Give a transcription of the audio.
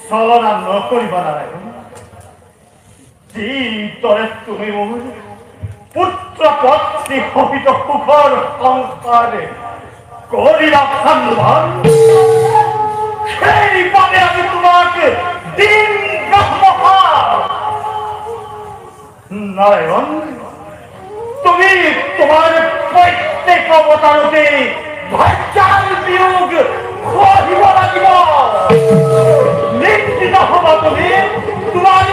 ছলনা নকৰিবা নাৰায়ণ। যি দৰে তুমি মোৰ পুত্ৰ পত্নী সহিত সুখৰ সংসাৰে কৰিলা সন্মান, সেইবাবে আমি তোমাক দিন নাৰায়ণ, তুমি তোমাৰ প্ৰত্যেক অবতাৰতে ভাইচাৰ বিয়োগ সহিব লাগিব। নিশ্চিত হব তুমি তোমাৰ